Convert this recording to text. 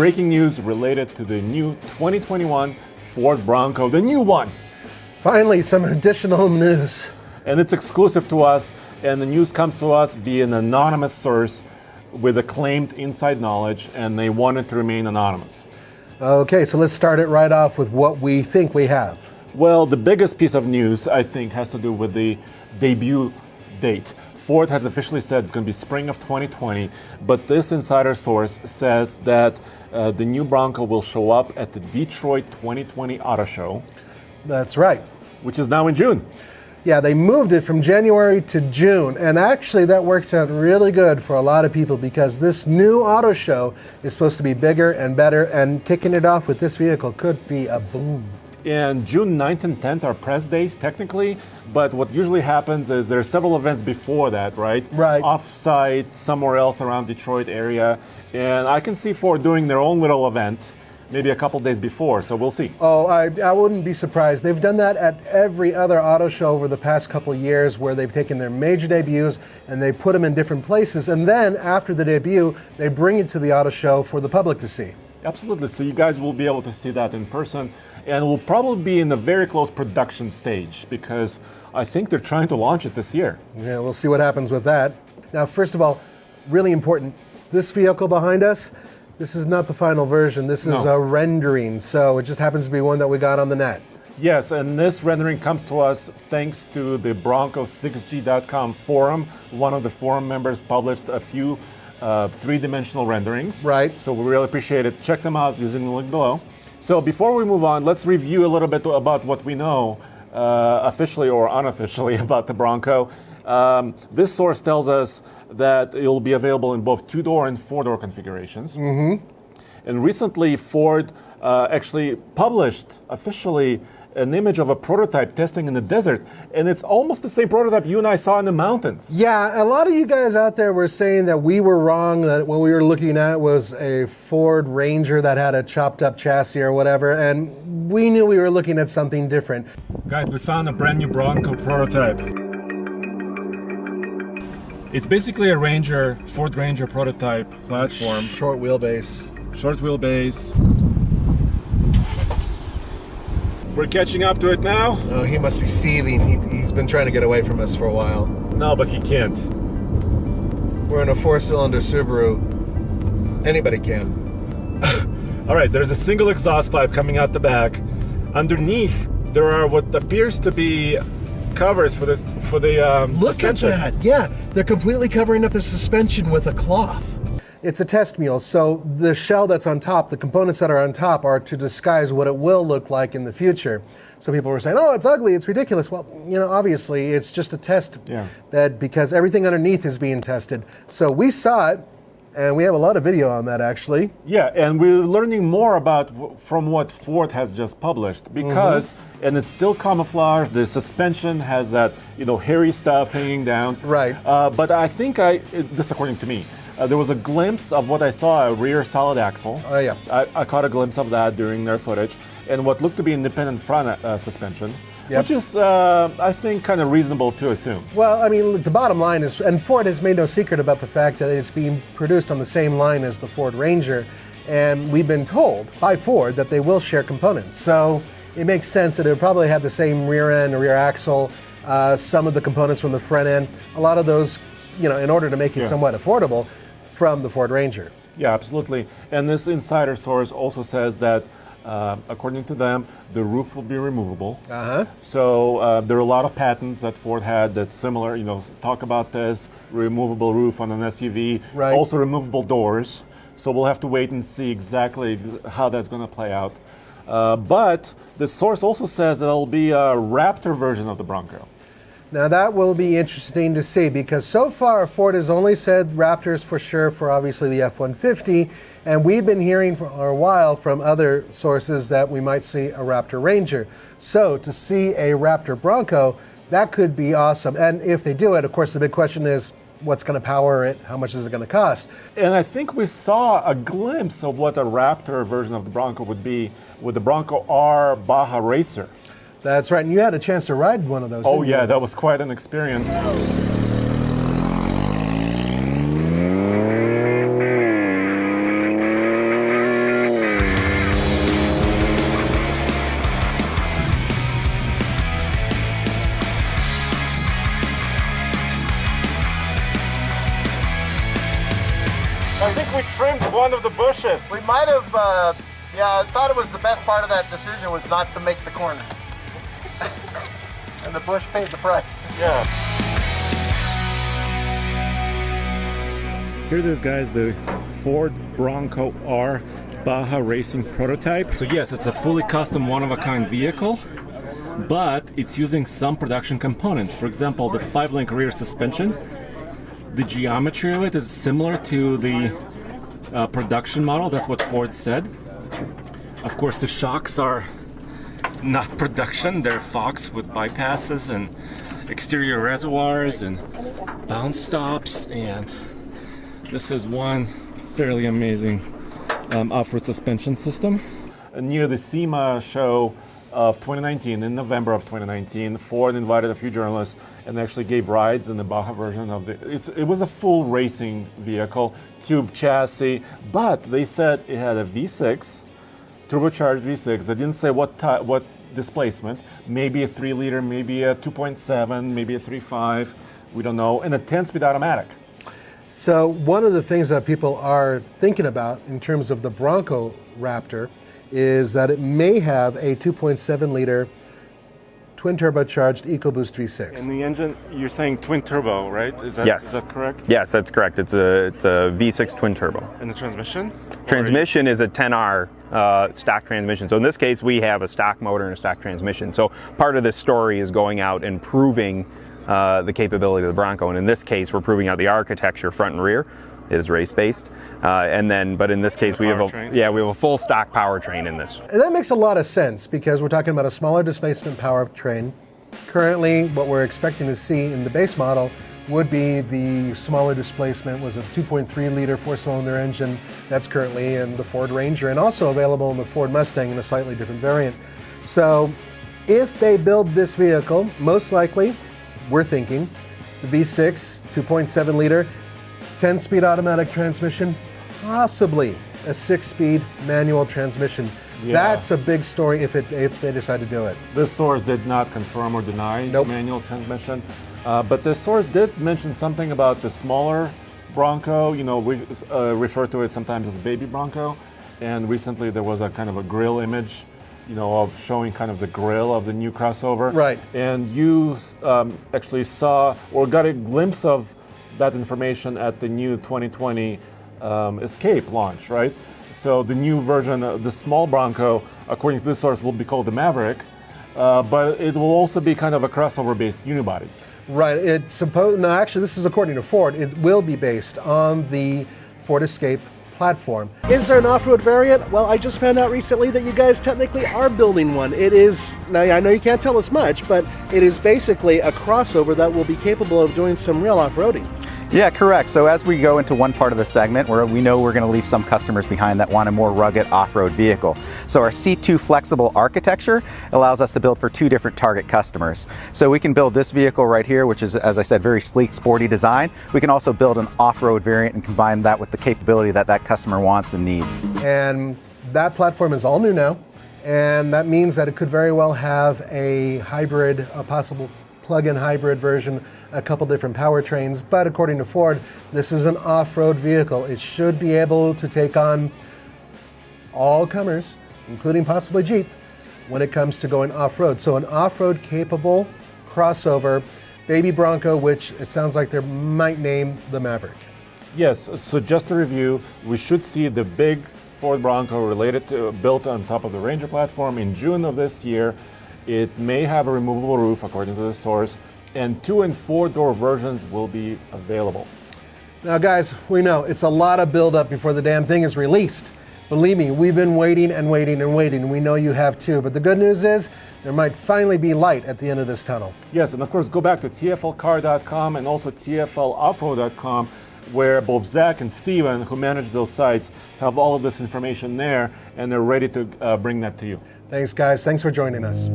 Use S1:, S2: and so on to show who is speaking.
S1: breaking news related to the new 2021 Ford Bronco, the new one.
S2: Finally, some additional news.
S1: And it's exclusive to us, and the news comes to us via an anonymous source with acclaimed inside knowledge, and they want it to remain anonymous.
S2: Okay, so let's start it right off with what we think we have.
S1: Well, the biggest piece of news, I think, has to do with the debut date. Ford has officially said it's going to be spring of 2020, but this insider source says that the new Bronco will show up at the Detroit 2020 Auto Show.
S2: That's right.
S1: Which is now in June.
S2: Yeah, they moved it from January to June, and actually that works out really good for a lot of people because this new auto show is supposed to be bigger and better, and kicking it off with this vehicle could be a boom.
S1: And June 9th and 10th are press days, technically, but what usually happens is there are several events before that, right?
S2: Right.
S1: Off-site, somewhere else around Detroit area, and I can see Ford doing their own little event maybe a couple days before, so we'll see.
S2: Oh, I wouldn't be surprised. They've done that at every other auto show over the past couple of years where they've taken their major debuts and they put them in different places, and then after the debut, they bring it to the auto show for the public to see.
S1: Absolutely, so you guys will be able to see that in person, and will probably be in a very close production stage because I think they're trying to launch it this year.
S2: Yeah, we'll see what happens with that. Now, first of all, really important, this vehicle behind us, this is not the final version. This is a rendering, so it just happens to be one that we got on the net.
S1: Yes, and this rendering comes to us thanks to the Bronco6G.com forum. One of the forum members published a few three-dimensional renderings.
S2: Right.
S1: So we really appreciate it. Check them out using the link below. So before we move on, let's review a little bit about what we know, officially or unofficially, about the Bronco. This source tells us that it will be available in both two-door and four-door configurations. Mm-hmm. And recently, Ford actually published officially an image of a prototype testing in the desert, and it's almost the same prototype you and I saw in the mountains.
S2: Yeah, a lot of you guys out there were saying that we were wrong, that what we were looking at was a Ford Ranger that had a chopped-up chassis or whatever, and we knew we were looking at something different.
S1: Guys, we found a brand new Bronco prototype. It's basically a Ranger, Ford Ranger prototype platform.
S2: Short wheelbase.
S1: Short wheelbase. We're catching up to it now.
S2: Oh, he must be seething. He's been trying to get away from us for a while.
S1: No, but he can't.
S2: We're in a four-cylinder Subaru. Anybody can.
S1: All right, there's a single exhaust pipe coming out the back. Underneath, there are what appears to be covers for this
S2: Look
S1: suspension.
S2: at that. Yeah, they're completely covering up the suspension with a cloth. It's a test mule, so the shell that's on top, the components that are on top are to disguise what it will look like in the future. So people were saying, oh, it's ugly, it's ridiculous. Well, you know, obviously it's just a test bed because everything underneath is being tested. So we saw it, and we have a lot of video on that actually.
S1: Yeah, and we're learning more about from what Ford has just published because, and it's still camouflage, the suspension has that, you know, hairy stuff hanging down.
S2: Right.
S1: But I think this according to me, there was a glimpse of what I saw, a rear solid axle.
S2: Oh, yeah.
S1: I caught a glimpse of that during their footage, and what looked to be independent front suspension, which is, I think, kind of reasonable to assume.
S2: Well, I mean, look, the bottom line is, and Ford has made no secret about the fact that it's being produced on the same line as the Ford Ranger, and we've been told by Ford that they will share components. So it makes sense that it would probably have the same rear end, rear axle, some of the components from the front end, a lot of those, you know, in order to make it somewhat affordable, from the Ford Ranger.
S1: Yeah, absolutely. And this insider source also says that, according to them, the roof will be removable. So there are a lot of patents that Ford had that's similar, you know, talk about this, removable roof on an SUV, also removable doors. So we'll have to wait and see exactly how that's going to play out. But the source also says that it'll be a Raptor version of the Bronco.
S2: Now that will be interesting to see because so far Ford has only said Raptors for sure for obviously the F-150, and we've been hearing for a while from other sources that we might see a Raptor Ranger. So to see a Raptor Bronco, that could be awesome. And if they do it, of course the big question is what's going to power it, how much is it going to cost?
S1: And I think we saw a glimpse of what a Raptor version of the Bronco would be with the Bronco R Baja Racer.
S2: That's right, and you had a chance to ride one of those.
S1: Oh yeah, that was quite an experience. one of the bushes.
S3: We might have, yeah, I thought it was the best part of that decision was not to make the corner. And the bush paid the price.
S1: Yeah.
S4: Here it is, guys, the Ford Bronco R Baja Racing Prototype.
S1: So yes, it's a fully custom, one-of-a-kind vehicle, but it's using some production components. For example, the 5-link rear suspension. The geometry of it is similar to the production model. That's what Ford said. Of course, the shocks are not production. They're Fox with bypasses and exterior reservoirs and bounce stops. And this is one fairly amazing off-road suspension system. Near the SEMA show of 2019, in November of 2019, Ford invited a few journalists and actually gave rides in the Baja version of it was a full racing vehicle, tube chassis, but they said it had a V6, turbocharged V6. They didn't say what displacement, maybe a 3-liter, maybe a 2.7, maybe a 3.5, we don't know, and a 10-speed automatic.
S2: So one of the things that people are thinking about in terms of the Bronco Raptor is that it may have a 2.7 liter twin turbocharged EcoBoost V6.
S1: And the engine, you're saying twin turbo, right? Is that correct?
S5: Yes, that's correct. It's a V6 twin turbo.
S1: And the transmission?
S5: Transmission is a 10R stock transmission. So in this case, we have a stock motor and a stock transmission. So part of this story is going out and proving the capability of the Bronco. And in this case, we're proving out the architecture front and rear. It is race-based, but in this case, we have a full stock powertrain in this.
S2: And that makes a lot of sense because we're talking about a smaller displacement powertrain. Currently, what we're expecting to see in the base model would be the smaller displacement was a 2.3 liter 4-cylinder engine that's currently in the Ford Ranger and also available in the Ford Mustang in a slightly different variant. So if they build this vehicle, most likely, we're thinking the V6, 2.7 liter, 10-speed automatic transmission, possibly a 6-speed manual transmission.
S1: Yeah.
S2: That's a big story if they decide to do it.
S1: This source did not confirm or deny manual transmission, but the source did mention something about the smaller Bronco. You know, we refer to it sometimes as baby Bronco, and recently there was a kind of a grill image, you know, of showing kind of the grill of the new crossover.
S2: Right.
S1: And you actually saw or got a glimpse of that information at the new 2020 Escape launch, right? So the new version of the small Bronco, according to this source, will be called the Maverick, but it will also be kind of a crossover-based unibody.
S2: Right. No, actually, this is according to Ford. It will be based on the Ford Escape platform. Is there an off-road variant? Well, I just found out recently that you guys technically are building one. It is, now I know you can't tell us much, but it is basically a crossover that will be capable of doing some real off-roading.
S6: Yeah, correct. So as we go into one part of the segment where we know we're going to leave some customers behind that want a more rugged off-road vehicle. So our C2 flexible architecture allows us to build for 2 different target customers. So we can build this vehicle right here, which is, as I said, very sleek, sporty design. We can also build an off-road variant and combine that with the capability that that customer wants and needs.
S2: And that platform is all new now, and that means that it could very well have a hybrid, a possible plug-in hybrid version, a couple different powertrains, but according to Ford, this is an off-road vehicle. It should be able to take on all comers, including possibly Jeep, when it comes to going off-road. So an off-road capable crossover baby Bronco, which it sounds like they might name the Maverick.
S1: Yes, so just to review, we should see the big Ford Bronco built on top of the Ranger platform in June of this year. It may have a removable roof, according to the source, and 2- and 4-door versions will be available.
S2: Now guys, we know it's a lot of build-up before the damn thing is released. Believe me, we've been waiting and waiting and waiting. We know you have too, but the good news is there might finally be light at the end of this tunnel.
S1: Yes, and of course go back to TFLcar.com and also TFLoffroad.com, where both Zach and Steven, who manage those sites, have all of this information there, and they're ready to bring that to you.
S2: Thanks guys, thanks for joining us.